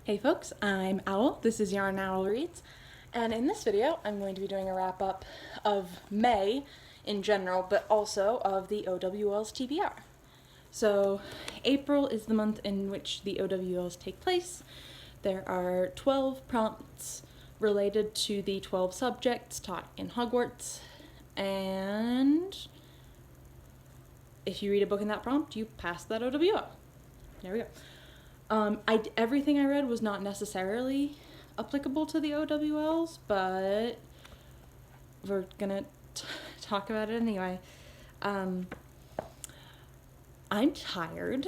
Hey folks, I'm Owl. This is Yarn Owl Reads, and in this video I'm going to be doing a wrap-up of May in general, but also of the O.W.L.s TBR. So April is the month in which the O.W.L.s take place. There are 12 prompts related to the 12 subjects taught in Hogwarts, and if you read a book in that prompt, you pass that O.W.L. There we go. Everything I read was not necessarily applicable to the O.W.L.s, but we're gonna talk about it anyway. I'm tired.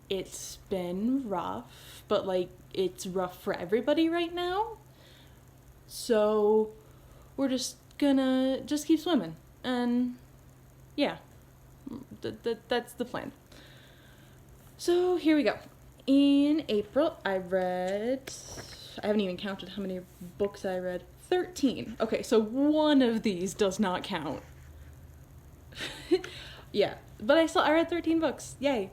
It's been rough, but it's rough for everybody right now. So we're just gonna keep swimming, and yeah, that's the plan. So here we go. In April, I haven't even counted how many books I read. 13. Okay, so one of these does not count. Yeah, but I read 13 books. Yay.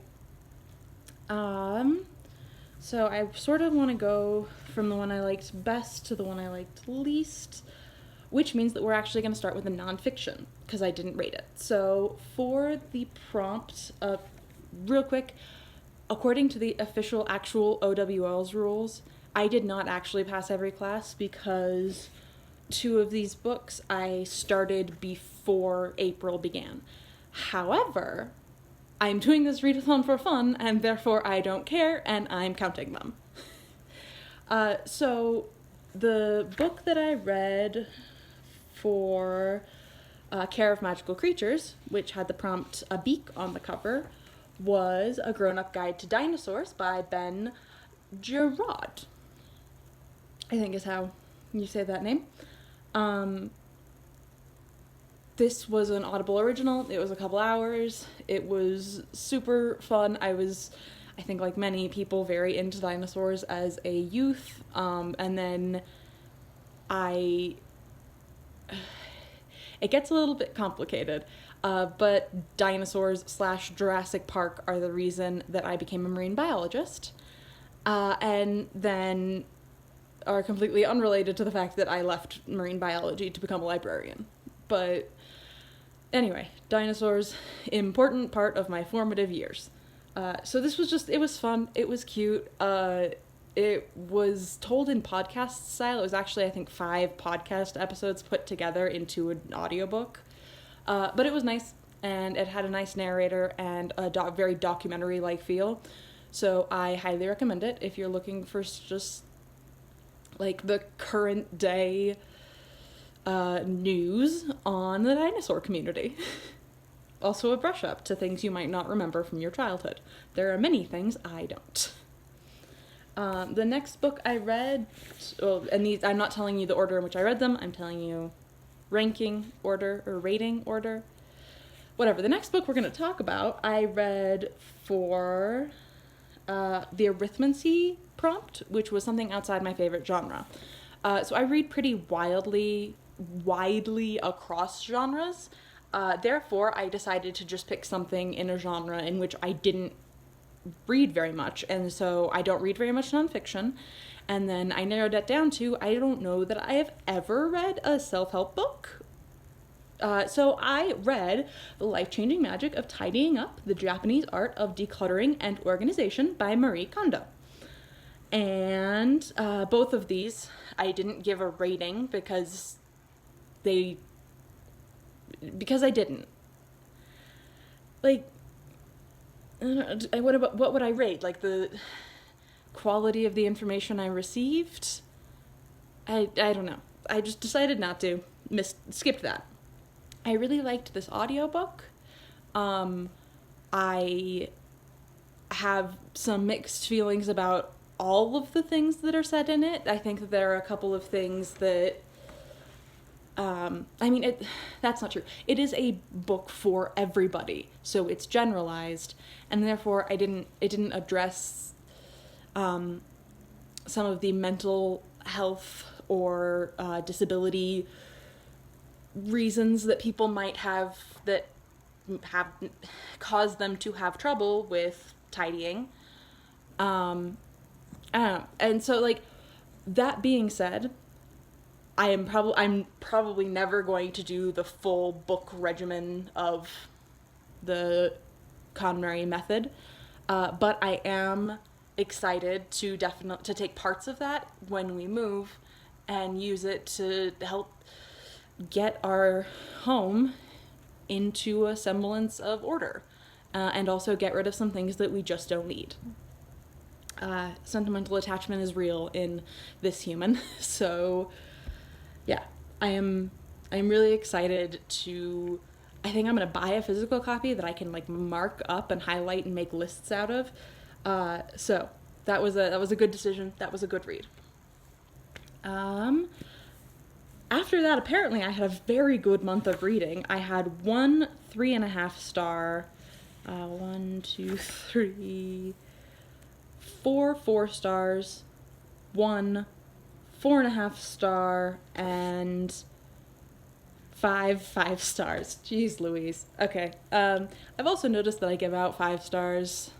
So I sort of want to go from the one I liked best to the one I liked least, which means that we're actually going to start with a nonfiction, because I didn't rate it. So for the prompt, real quick, according to the official actual O.W.L.s rules, I did not actually pass every class because 2 of these books I started before April began. However, I'm doing this readathon for fun, and therefore I don't care, and I'm counting them. So the book that I read for Care of Magical Creatures, which had the prompt "A Beak" on the cover, was A Grown-Up Guide to Dinosaurs by Ben Gerard, I think is how you say that name. This was an Audible original. It was a couple hours. It was super fun. I was, I think like many people, very into dinosaurs as a youth, and then it gets a little bit complicated. But dinosaurs / Jurassic Park are the reason that I became a marine biologist, and then are completely unrelated to the fact that I left marine biology to become a librarian. But anyway, dinosaurs, important part of my formative years. So this was it was fun, it was cute, it was told in podcast style. It was actually, I think, 5 podcast episodes put together into an audiobook. But it was nice, and it had a nice narrator and a very documentary-like feel. So I highly recommend it if you're looking for just the current day news on the dinosaur community. Also a brush up to things you might not remember from your childhood. There are many things I don't. The next book I read, and these, I'm not telling you the order in which I read them, I'm telling you ranking order or rating order. Whatever. The next book we're going to talk about, I read for the arithmancy prompt, which was something outside my favorite genre. So I read pretty widely across genres. Therefore, I decided to just pick something in a genre in which I didn't read very much, and so I don't read very much nonfiction. And then I narrowed that down to, I don't know that I have ever read a self-help book. So I read The Life-Changing Magic of Tidying Up, The Japanese Art of Decluttering and Organization by Marie Kondo. And both of these I didn't give a rating because I didn't. What would I rate? The quality of the information I received? I don't know. I just decided not to. Skipped that. I really liked this audiobook. I have some mixed feelings about all of the things that are said in it. I think that there are a couple of things that that's not true. It is a book for everybody, so it's generalized, and therefore it didn't address some of the mental health or disability reasons that people might have that have caused them to have trouble with tidying. And so, like, that being said, I'm probably never going to do the full book regimen of the KonMari method, but I am excited to take parts of that when we move and use it to help get our home into a semblance of order, and also get rid of some things that we just don't need. Sentimental attachment is real in this human, so yeah, I'm really excited to. I think I'm gonna buy a physical copy that I can like mark up and highlight and make lists out of. So that was a good decision. That was a good read. After that, apparently, I had a very good month of reading. I had 1 3.5 star, 4 4 stars, 1 4.5 star, and 5 5 stars. Jeez Louise. Okay. I've also noticed that I give out 5 stars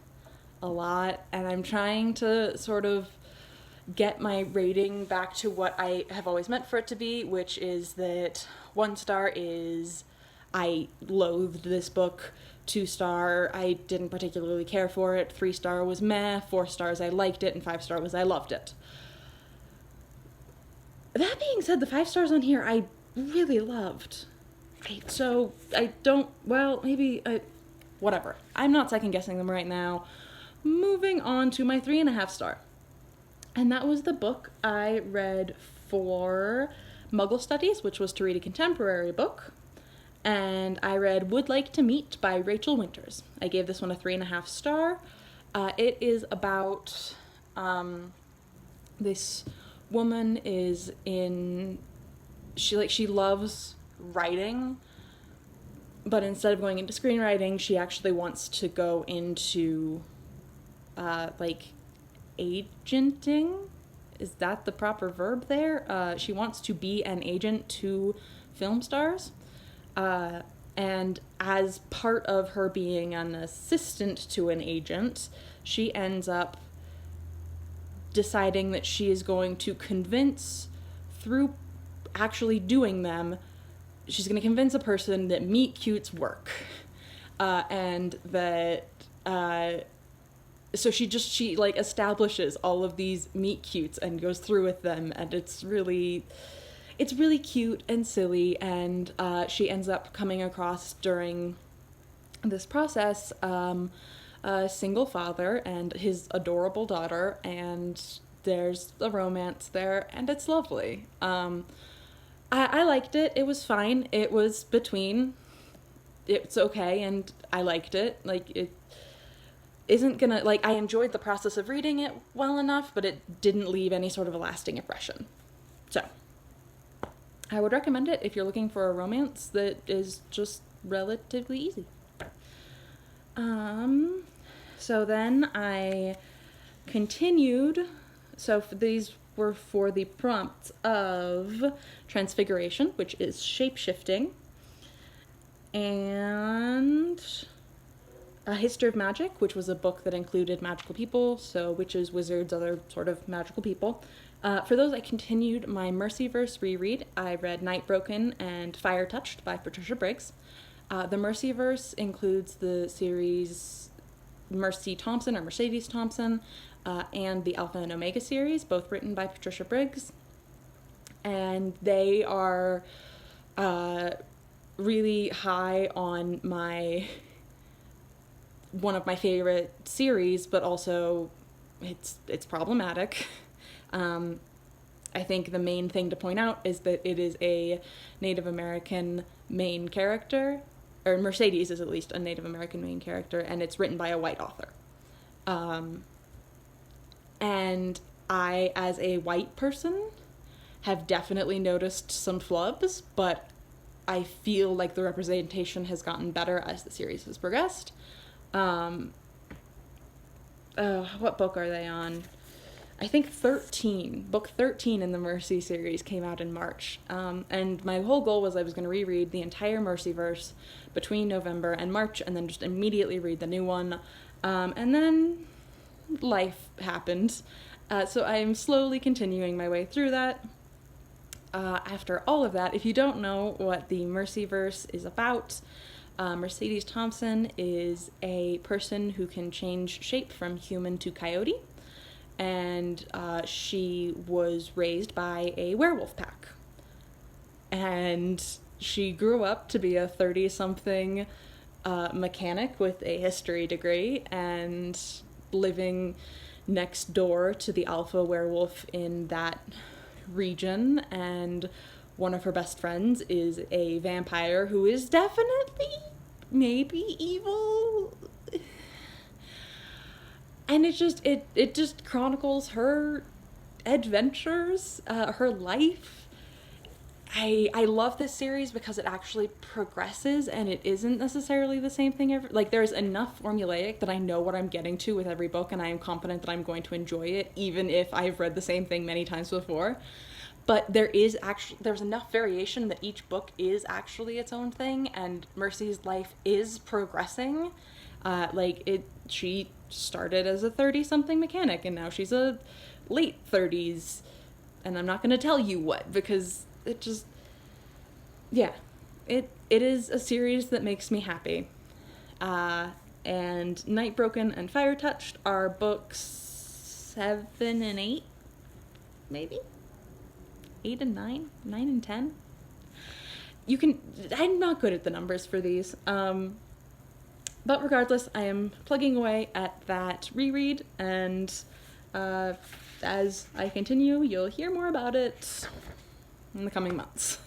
a lot, and I'm trying to sort of get my rating back to what I have always meant for it to be, which is that 1 star is I loathed this book, 2 star I didn't particularly care for it, 3 star was meh, 4 stars I liked it, and 5 star was I loved it. That being said, the 5 stars on here I really loved. Whatever. I'm not second guessing them right now. Moving on to my 3.5 star. And that was the book I read for Muggle Studies, which was to read a contemporary book. And I read Would Like to Meet by Rachel Winters. I gave this one a 3.5 star. It is about this woman she loves writing, but instead of going into screenwriting, she actually wants to go into agenting. Is that the proper verb there? She wants to be an agent to film stars. And as part of her being an assistant to an agent, she ends up deciding that she is going to convince, through actually doing them, she's going to convince a person that meet cutes work. And that, so she establishes all of these meet cutes and goes through with them, and it's really cute and silly, and she ends up coming across during this process a single father and his adorable daughter, and there's a romance there, and it's lovely. I liked it. It was fine. It was between it's okay and I liked it. Like, it isn't gonna, like, I enjoyed the process of reading it well enough, but it didn't leave any sort of a lasting impression. So I would recommend it if you're looking for a romance that is just relatively easy. So then I continued. So these were for the prompts of Transfiguration, which is shape-shifting, and A History of Magic, which was a book that included magical people, so witches, wizards, other sort of magical people. For those, I continued my Mercyverse reread. I read Night Broken and Fire Touched by Patricia Briggs. The Mercyverse includes the series Mercy Thompson or Mercedes Thompson, and the Alpha and Omega series, both written by Patricia Briggs. And they are really high on one of my favorite series, but also it's problematic. I think the main thing to point out is that it is a Native American main character, or Mercedes is at least a Native American main character, and it's written by a white author. And I, as a white person, have definitely noticed some flubs, but I feel like the representation has gotten better as the series has progressed. What book are they on? I think 13. Book 13 in the Mercy series came out in March. And my whole goal was I was going to reread the entire Mercyverse between November and March, and then just immediately read the new one. And then life happened, So I am slowly continuing my way through that. After all of that, if you don't know what the Mercyverse is about, Mercedes Thompson is a person who can change shape from human to coyote, and she was raised by a werewolf pack. And she grew up to be a 30-something mechanic with a history degree and living next door to the alpha werewolf in that region, and one of her best friends is a vampire who is definitely maybe evil, and it just chronicles her adventures, her life. I love this series because it actually progresses and it isn't necessarily the same thing every, like, there's enough formulaic that I know what I'm getting to with every book, and I am confident that I'm going to enjoy it even if I've read the same thing many times before. But there's enough variation that each book is actually its own thing, and Mercy's life is progressing. She started as a 30-something mechanic and now she's a late 30s, and I'm not going to tell you what, because it just, yeah, it is a series that makes me happy. And Night Broken and Fire Touched are books 7 and 8, maybe 8 and 9 and 10. I'm not good at the numbers for these, but regardless, I am plugging away at that reread, and as I continue, you'll hear more about it in the coming months.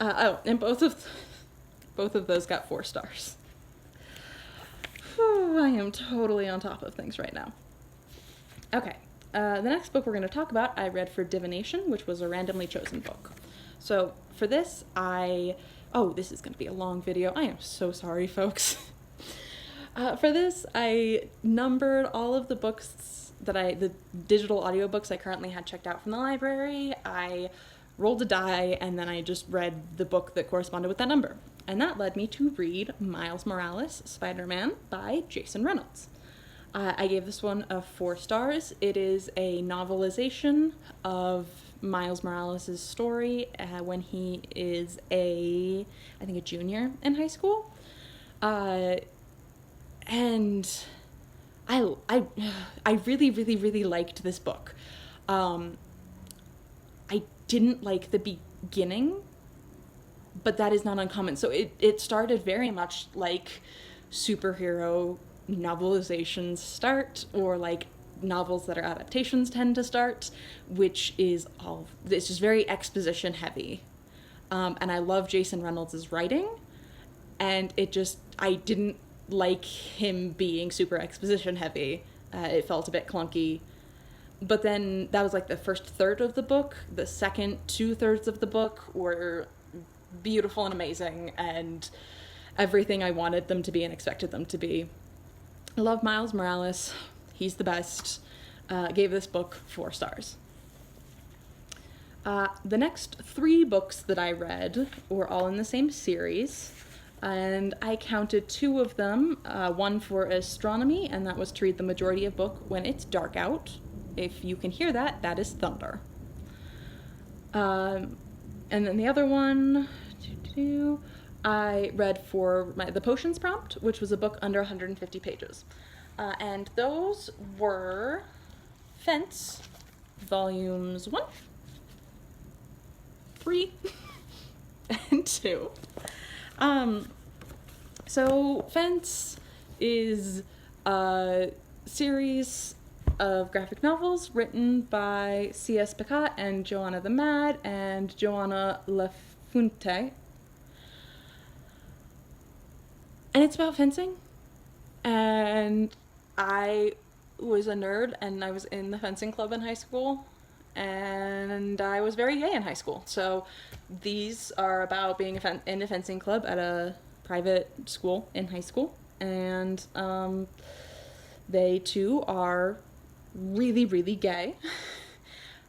And both of those got 4 stars. Whew, I am totally on top of things right now. Okay, the next book we're going to talk about, I read for Divination, which was a randomly chosen book. So for this, this is going to be a long video. I am so sorry, folks. For this, I numbered all of the books the digital audiobooks I currently had checked out from the library. I rolled a die, and then I just read the book that corresponded with that number. And that led me to read Miles Morales, Spider-Man by Jason Reynolds. I gave this one a 4 stars. It is a novelization of Miles Morales' story when he is a junior in high school. And I really, really, really liked this book. I didn't like the beginning, but that is not uncommon. So it started very much like superhero novelizations start, or like novels that are adaptations tend to start, which is it's just very exposition heavy. And I love Jason Reynolds' writing, and I didn't like him being super exposition heavy. It felt a bit clunky. But then that was like the first third of the book. The second 2/3 of the book were beautiful and amazing, and everything I wanted them to be and expected them to be. I love Miles Morales. He's the best. Gave this book 4 stars. The next 3 books that I read were all in the same series, and I counted 2 of them, one for astronomy, and that was to read the majority of book when it's dark out. If you can hear that, that is thunder. And then the other one, I read for the Potions Prompt, which was a book under 150 pages. And those were Fence, volumes 1, 3, and 2. So Fence is a series of graphic novels written by C.S. Pacat and Joanna the Mad and Joanna Lafunte. And it's about fencing. And I was a nerd, and I was in the fencing club in high school, and I was very gay in high school. So these are about being in a fencing club at a private school in high school, and they too are really, really gay.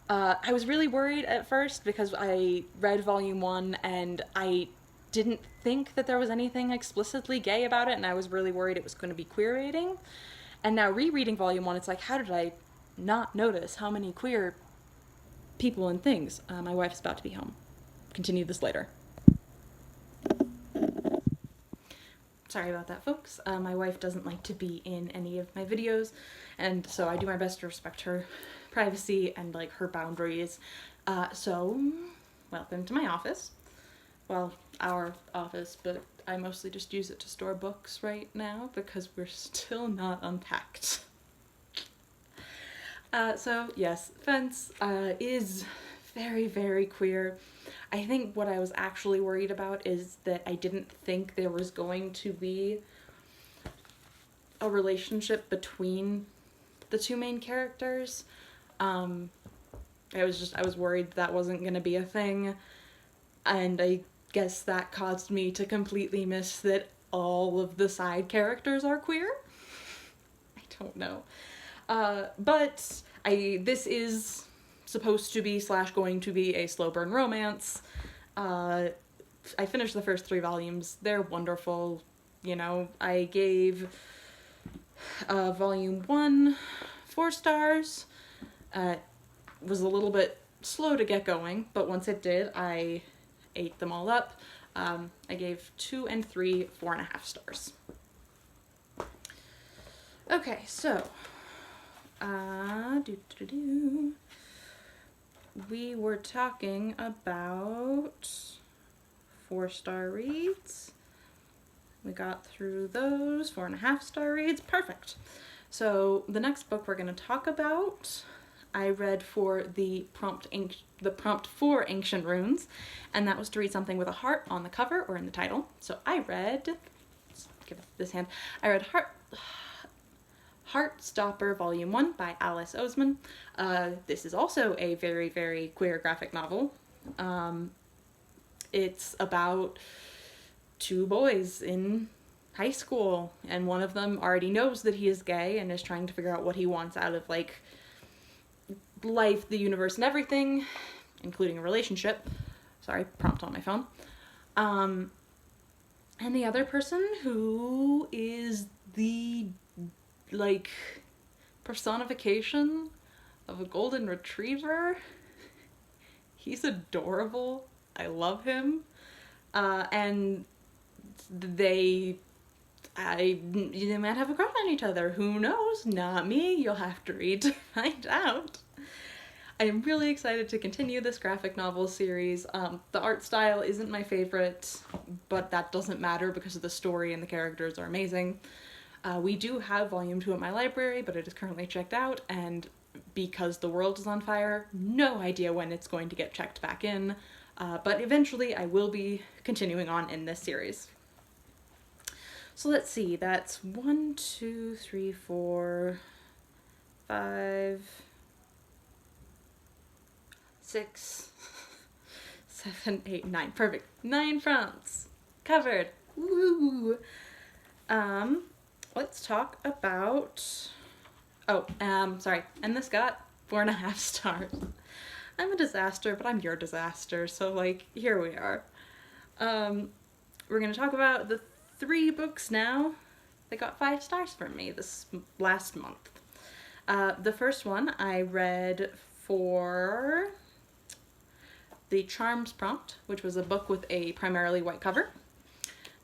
I was really worried at first because I read volume 1 and I didn't think that there was anything explicitly gay about it, and I was really worried it was going to be queer rating. And now rereading volume 1, it's like, how did I not notice how many queer people and things. My wife's about to be home. Continue this later. Sorry about that, folks. My wife doesn't like to be in any of my videos, and so I do my best to respect her privacy and like her boundaries. So welcome to my office. Well, our office, but I mostly just use it to store books right now because we're still not unpacked. So yes, Fence is very, very queer. I think what I was actually worried about is that I didn't think there was going to be a relationship between the two main characters. I was worried that wasn't going to be a thing, and I guess that caused me to completely miss that all of the side characters are queer. I don't know. But this is supposed to be / going to be a slow burn romance. I finished the first 3 volumes. They're wonderful. You know, I gave volume 1 4 stars. Was a little bit slow to get going, but once it did, I ate them all up. I gave 2 and 3 4.5 stars. Okay, so we were talking about 4-star reads. We got through those 4.5-star reads. Perfect. So the next book we're going to talk about, I read for the prompt for Ancient Runes, and that was to read something with a heart on the cover or in the title. So I read, let's give it this hand, I read Heartstopper Volume 1 by Alice Oseman. This is also a very, very queer graphic novel. It's about 2 boys in high school, and one of them already knows that he is gay and is trying to figure out what he wants out of, like, life, the universe, and everything, including a relationship. Sorry, prompt on my phone. And the other person, who is the, like, personification of a golden retriever. He's adorable. I love him. And they might have a crush on each other. Who knows? Not me. You'll have to read to find out. I am really excited to continue this graphic novel series. The art style isn't my favorite, but that doesn't matter because the story and the characters are amazing. We do have volume 2 at my library, but it is currently checked out, and because the world is on fire, no idea when it's going to get checked back in, but eventually I will be continuing on in this series. So let's see, that's 1, 2, 3, 4, 5, 6, 7, 8, 9. Perfect. 9 fronts. Covered. Woo! Let's talk about... sorry. And this got 4.5 stars. I'm a disaster, but I'm your disaster, so, like, here we are. We're gonna talk about the 3 books now that got 5 stars from me this last month. The first one I read for the Charms prompt, which was a book with a primarily white cover.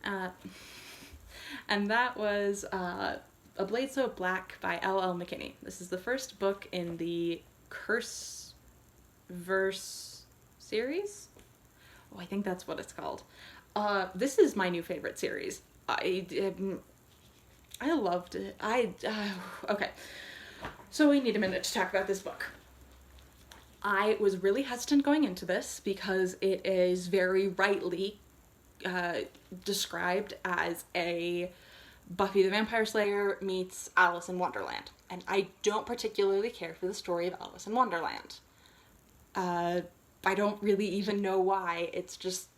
And that was A Blade So Black by L.L. McKinney. This is the first book in the Curse Verse series? Oh, I think that's what it's called. This is my new favorite series. I loved it. Okay. So we need a minute to talk about this book. I was really hesitant going into this because it is very rightly described as a Buffy the Vampire Slayer meets Alice in Wonderland. And I don't particularly care for the story of Alice in Wonderland. I don't really even know why. It's just,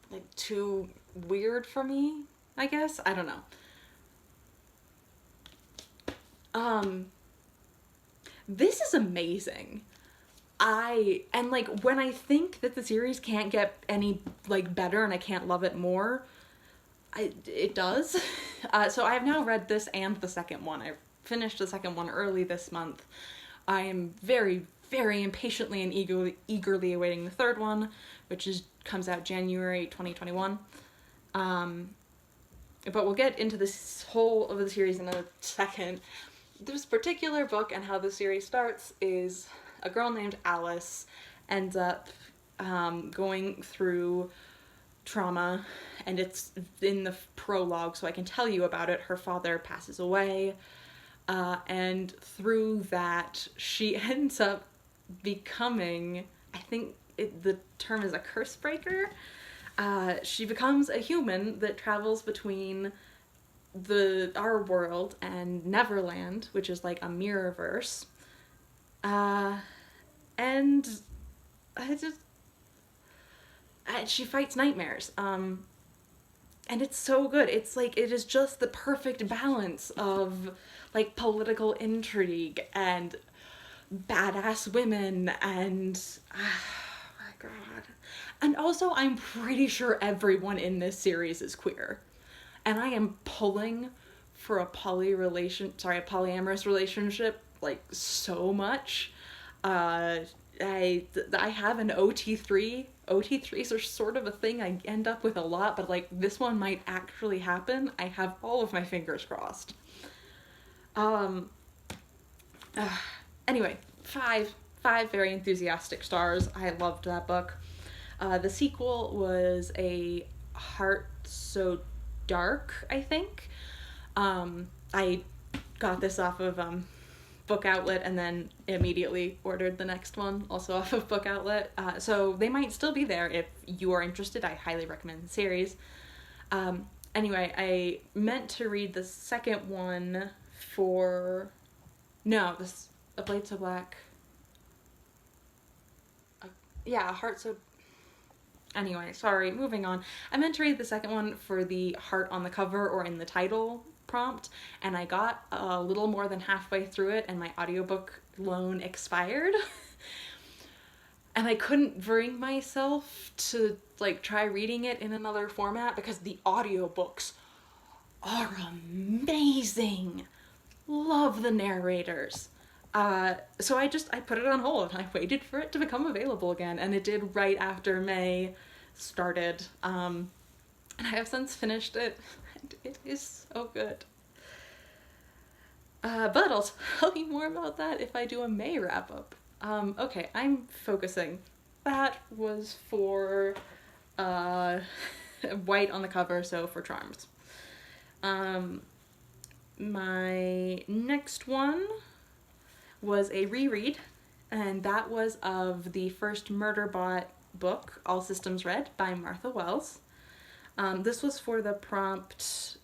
like, too weird for me, I guess. I don't know. This is amazing. When I think that the series can't get any, like, better and I can't love it more, it does. So I have now read this and the second one. I finished the second one early this month. I am very, very impatiently and eagerly awaiting the third one, which comes out January 2021. But we'll get into this whole of the series in a second. This particular book and how the series starts is a girl named Alice ends up going through trauma, and it's in the prologue, so I can tell you about it. Her father passes away, and through that, she ends up becoming, I think the term is a curse breaker. She becomes a human that travels between our world and Neverland, which is like a mirrorverse. And she fights nightmares. And it's so good. It's like, it is just the perfect balance of like political intrigue and badass women and oh my god. And also, I'm pretty sure everyone in this series is queer. And I am pulling for a polyamorous relationship, like, so much. I have an OT3. OT3s are sort of a thing I end up with a lot, but, like, this one might actually happen. I have all of my fingers crossed. Anyway, five very enthusiastic stars. I loved that book. The sequel was A Heart So Dark, I think. I got this off of Book Outlet and then immediately ordered the next one, also off of Book Outlet. So they might still be there if you are interested. I highly recommend the series. Anyway, I meant to read the second one for... No, A Blade So Black. Yeah, A Heart So... Anyway, sorry, moving on. I meant to read the second one for the heart on the cover or in the title prompt, and I got a little more than halfway through it and my audiobook loan expired. And I couldn't bring myself to, like, try reading it in another format because the audiobooks are amazing. Love the narrators. So I put it on hold and I waited for it to become available again, and it did right after May started. And I have since finished it, and it is so good. But I'll tell you more about that if I do a May wrap-up. Okay, I'm focusing. That was for, white on the cover, so for Charms. My next one was a reread, and that was of the first Murderbot book, All Systems Red, by Martha Wells. This was for the prompt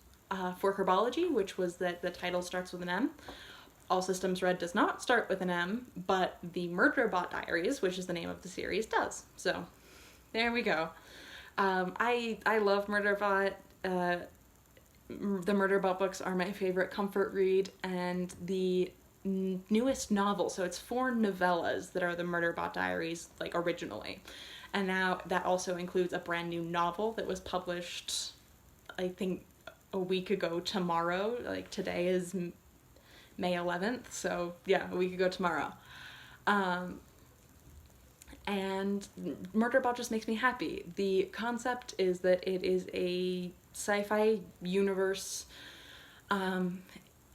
for Herbology, which was that the title starts with an M. All Systems Red does not start with an M, but the Murderbot Diaries, which is the name of the series, does. So, there we go. I love Murderbot. The Murderbot books are my favorite comfort read, and the newest novel, so it's 4 novellas that are the Murderbot Diaries, like, originally. And now that also includes a brand new novel that was published, I think, a week ago tomorrow. Like, today is May 11th, so yeah, a week ago tomorrow. And Murderbot just makes me happy. The concept is that it is a sci-fi universe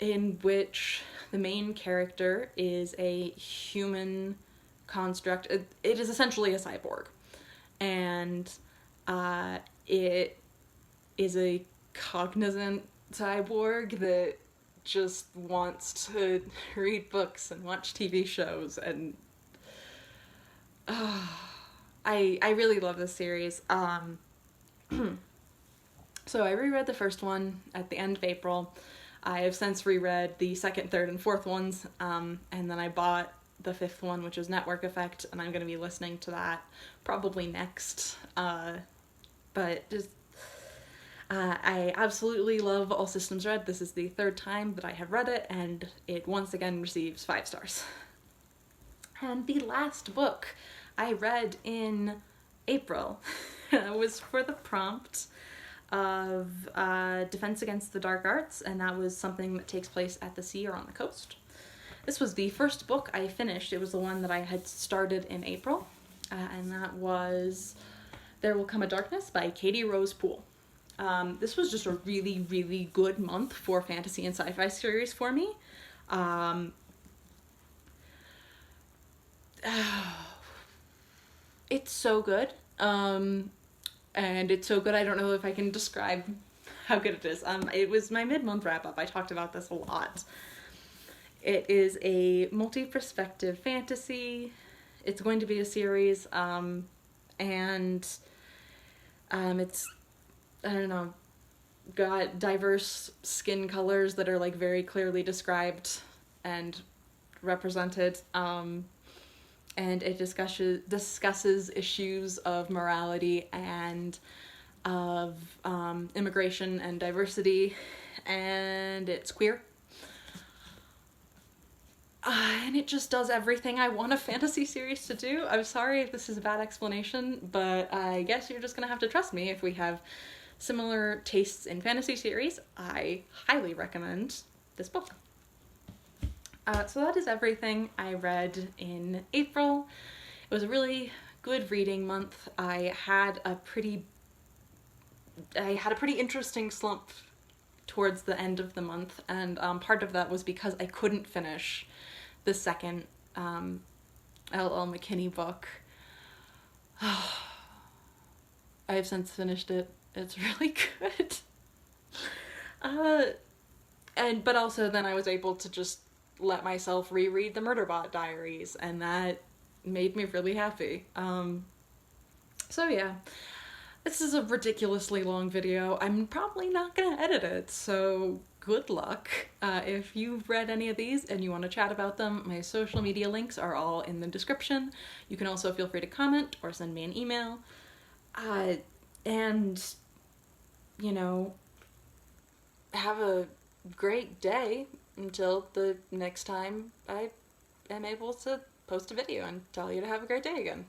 in which the main character is a human construct. It is essentially a cyborg. And it is a cognizant cyborg that just wants to read books and watch TV shows, and I really love this series. So I reread the first one at the end of April. I have since reread the second, third, and fourth ones, and then I bought the fifth one, which was Network Effect, and I'm going to be listening to that probably next. But just, I absolutely love All Systems Red. This is the third time that I have read it, and it once again receives 5 stars. And the last book I read in April was for the prompt of Defense Against the Dark Arts, and that was something that takes place at the sea or on the coast. This was the first book I finished. It was the one that I had started in April, and that was There Will Come a Darkness by Katie Rose Poole. This was just a really, really good month for fantasy and sci-fi series for me. It's so good. And it's so good I don't know if I can describe how good it is. It was my mid-month wrap-up. I talked about this a lot. It is a multi-perspective fantasy. It's going to be a series, and it's, I don't know, got diverse skin colors that are like very clearly described and represented, and it discusses issues of morality and of immigration and diversity, and it's queer. And it just does everything I want a fantasy series to do. I'm sorry if this is a bad explanation, but I guess you're just gonna have to trust me if we have similar tastes in fantasy series. I highly recommend this book. So that is everything I read in April. It was a really good reading month. I had a pretty interesting slump towards the end of the month, and part of that was because I couldn't finish the second L.L. McKinney book. I have since finished it. It's really good. But also then I was able to just let myself reread the Murderbot Diaries, and that made me really happy. So yeah. This is a ridiculously long video. I'm probably not gonna edit it, so good luck. If you've read any of these and you want to chat about them, my social media links are all in the description. You can also feel free to comment or send me an email. And, you know, have a great day until the next time I am able to post a video and tell you to have a great day again.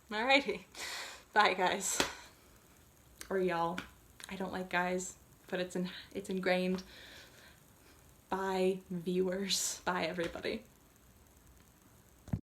Alrighty. Bye, guys. Or y'all. I don't like guys, but it's ingrained. Bye, viewers. Bye, everybody.